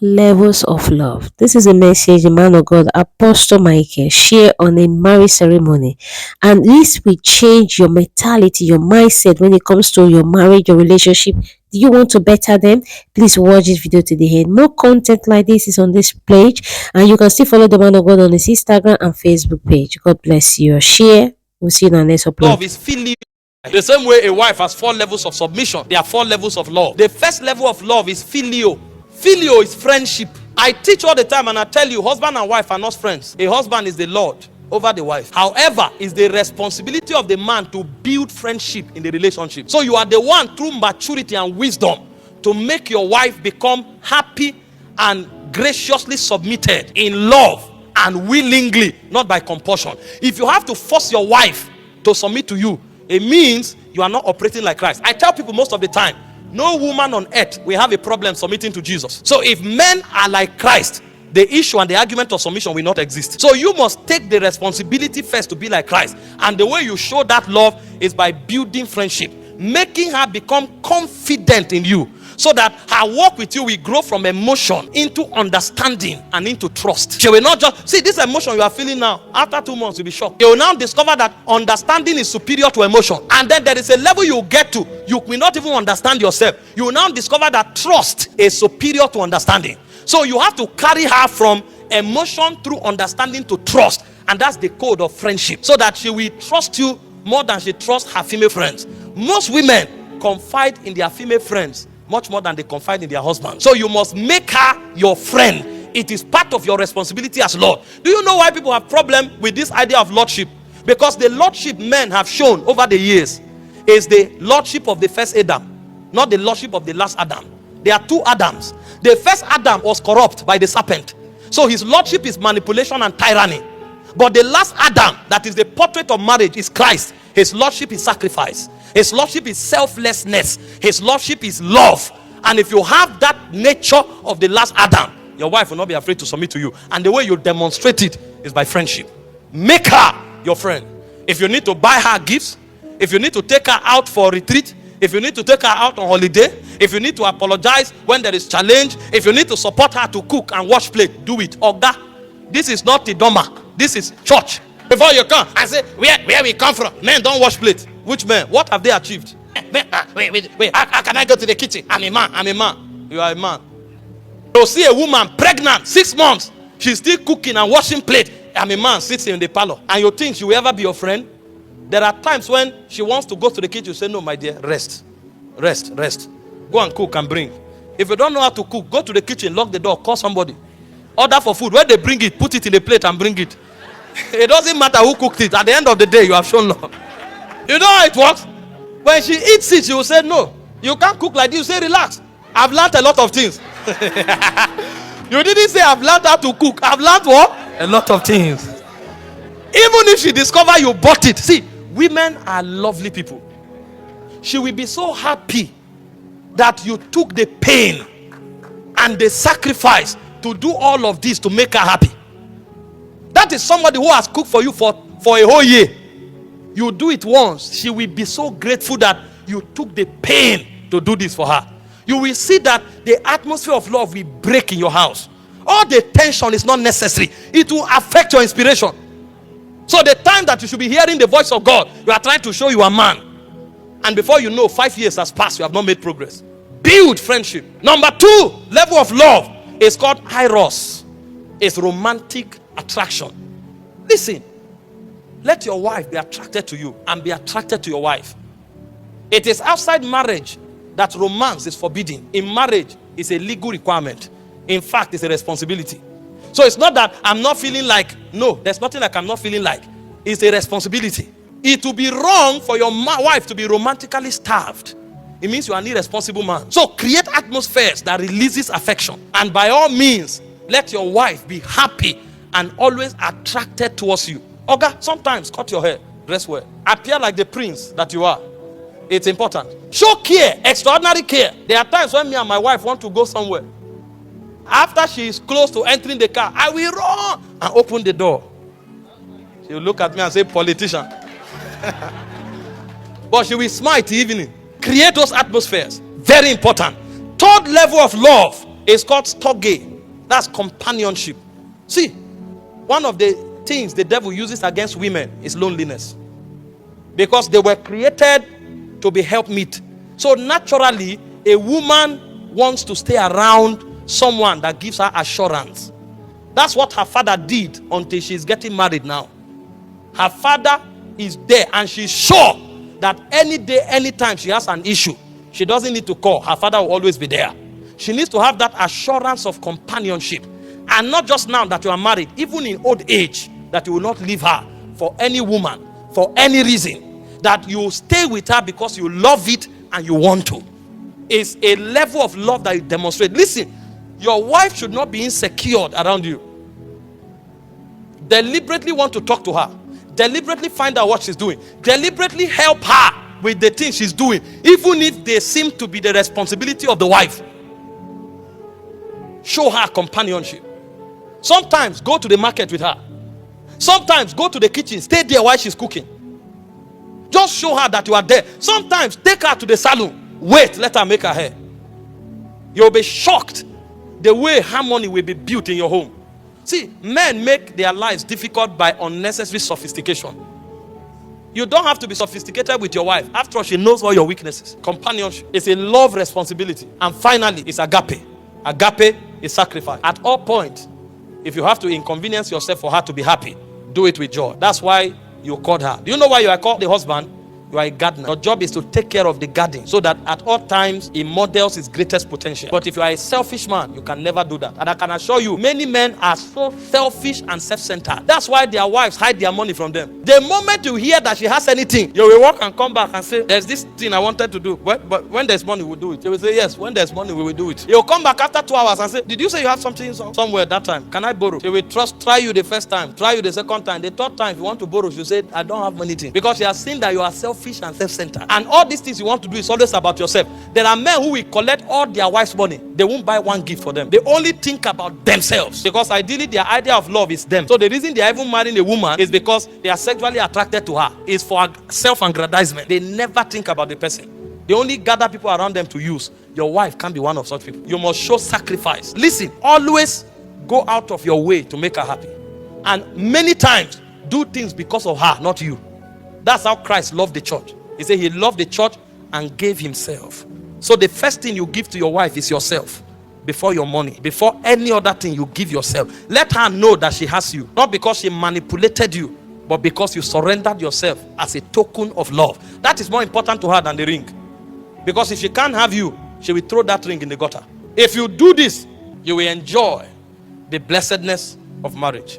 levels of love. This is a message the man of God, Apostel Michael, share on a marriage ceremony. And this will change your mentality, your mindset when it comes to your marriage, your relationship. Do you want to better them? Please watch this video to the end. More content like this is on this page, and you can still follow the man of God on his Instagram and Facebook page. God bless you. Share. We'll see you on the next upload. Love is filial. The same way a wife has 4 levels of submission, there are 4 levels of love. The first level of love is filial. Filial is friendship. I teach all the time and I tell you, husband and wife are not friends. A husband is the Lord over the wife. However, it's the responsibility of the man to build friendship in the relationship. So you are the one through maturity and wisdom to make your wife become happy and graciously submitted in love and willingly, not by compulsion. If you have to force your wife to submit to you, it means you are not operating like Christ. I tell people most of the time, no woman on earth will have a problem submitting to Jesus. So if men are like Christ, the issue and the argument of submission will not exist. So you must take the responsibility first to be like Christ. And the way you show that love is by building friendship, making her become confident in you, so that her walk with you will grow from emotion into understanding and into trust. She will not just see this emotion you are feeling now. After 2 months, you'll be shocked. You will now discover that understanding is superior to emotion. And then there is a level you get to, you will not even understand yourself. You will now discover that trust is superior to understanding. So you have to carry her from emotion through understanding to trust. And that's the code of friendship. So that she will trust you more than she trusts her female friends. Most women confide in their female friends much more than they confide in their husband. So you must make her your friend. It is part of your responsibility as Lord. Do you know why people have problem with this idea of lordship? Because the lordship men have shown over the years is the lordship of the first Adam, not the lordship of the last Adam. There are 2 Adams. The first Adam was corrupt by the serpent, so his lordship is manipulation and tyranny. But the last Adam, that is the portrait of marriage, is Christ. His lordship is sacrifice. His lordship is selflessness. His lordship is love. And if you have that nature of the last Adam, your wife will not be afraid to submit to you. And the way you demonstrate it is by friendship. Make her your friend. If you need to buy her gifts, if you need to take her out for retreat, if you need to take her out on holiday, if you need to apologize when there is challenge, if you need to support her to cook and wash plate, do it. Oga, this is not Idoma. This is church. Before you come and say, where we come from, men don't wash plate. Which men? What have they achieved? Wait, how can I go to the kitchen? I'm a man. You are a man. You see a woman pregnant, 6 months, she's still cooking and washing plate. I'm a man, sits in the parlor. And you think she will ever be your friend? There are times when she wants to go to the kitchen, you say, no, my dear, rest. Go and cook and bring. If you don't know how to cook, go to the kitchen, lock the door, call somebody. Order for food. When they bring it, put it in a plate and bring it. It doesn't matter who cooked it. At the end of the day, you have shown love. You know how it works? When she eats it, she will say, no, you can't cook like this. You say, relax. I've learned a lot of things. You didn't say I've learned how to cook. I've learned what? A lot of things. Even if she discover you bought it. See, women are lovely people. She will be so happy that you took the pain and the sacrifice to do all of this to make her happy. That is somebody who has cooked for you for a whole year. You do it once, she will be so grateful that you took the pain to do this for her. You will see that the atmosphere of love will break in your house. All the tension is not necessary. It will affect your inspiration. So the time that you should be hearing the voice of God, you are trying to show you a man. And before you know, 5 years has passed, you have not made progress. Build friendship. Number 2 level of love is called eros. It's romantic attraction. Listen, let your wife be attracted to you and be attracted to your wife. It is outside marriage that romance is forbidden. In marriage, it's a legal requirement. In fact, it's a responsibility. So it's not that I'm not feeling like, no, there's nothing like I'm not feeling like. It's a responsibility. It will be wrong for your wife to be romantically starved. It means you are an irresponsible man. So create atmospheres that releases affection. And by all means, let your wife be happy and always attracted towards you. Oga, sometimes cut your hair, dress well, appear like the prince that you are. It's important. Show care, extraordinary care. There are times when me and my wife want to go somewhere. After she is close to entering the car, I will run and open the door. She will look at me and say, politician. But she will smile till evening. Create those atmospheres. Very important. Third level of love is called storge. That's companionship. See, one of the things the devil uses against women is loneliness. Because they were created to be helpmeet. So naturally, a woman wants to stay around someone that gives her assurance. That's what her father did until she's getting married now. Her father is there and she's sure that any day, anytime she has an issue, she doesn't need to call. Her father will always be there. She needs to have that assurance of companionship. And not just now that you are married, even in old age, that you will not leave her for any woman, for any reason. That you stay with her because you love it and you want to. It's a level of love that you demonstrate. Listen, your wife should not be insecure around you. Deliberately want to talk to her. Deliberately find out what she's doing. Deliberately help her with the things she's doing, even if they seem to be the responsibility of the wife. Show her companionship. Sometimes go to the market with her. Sometimes go to the kitchen, stay there while she's cooking. Just show her that you are there. Sometimes take her to the salon. Wait, let her make her hair. You'll be shocked the way harmony will be built in your home. See, men make their lives difficult by unnecessary sophistication. You don't have to be sophisticated with your wife. After all, she knows all your weaknesses. Companionship is a love responsibility. And finally, it's agape. Agape is sacrifice. At all points, if you have to inconvenience yourself for her to be happy, do it with joy. That's why you called her. Do you know why you are called the husband? You are a gardener. Your job is to take care of the garden so that at all times it models its greatest potential. But if you are a selfish man, you can never do that. And I can assure you, many men are so selfish and self-centered. That's why their wives hide their money from them. The moment you hear that she has anything, you will walk and come back and say, there's this thing I wanted to do. But when there's money, we'll do it. They will say, yes, when there's money, we will do it. You'll come back after 2 hours and say, did you say you have something somewhere that time? Can I borrow? They will try you the first time, try you the second time. The third time, if you want to borrow, you say, I don't have anything. Because you have seen that you are selfish and self-centered. And all these things you want to do is always about yourself. There are men who will collect all their wife's money. They won't buy one gift for them. They only think about themselves. Because ideally, their idea of love is them. So the reason they are even marrying a woman is because they are sexually attracted to her. It's for self-aggrandizement. They never think about the person. They only gather people around them to use. Your wife can't be one of such people. You must show sacrifice. Listen, always go out of your way to make her happy. And many times, do things because of her, not you. That's how Christ loved the church. He said he loved the church and gave himself. So the first thing you give to your wife is yourself. Before your money, before any other thing, you give yourself. Let her know that she has you. Not because she manipulated you, but because you surrendered yourself as a token of love. That is more important to her than the ring. Because if she can't have you, she will throw that ring in the gutter. If you do this, you will enjoy the blessedness of marriage.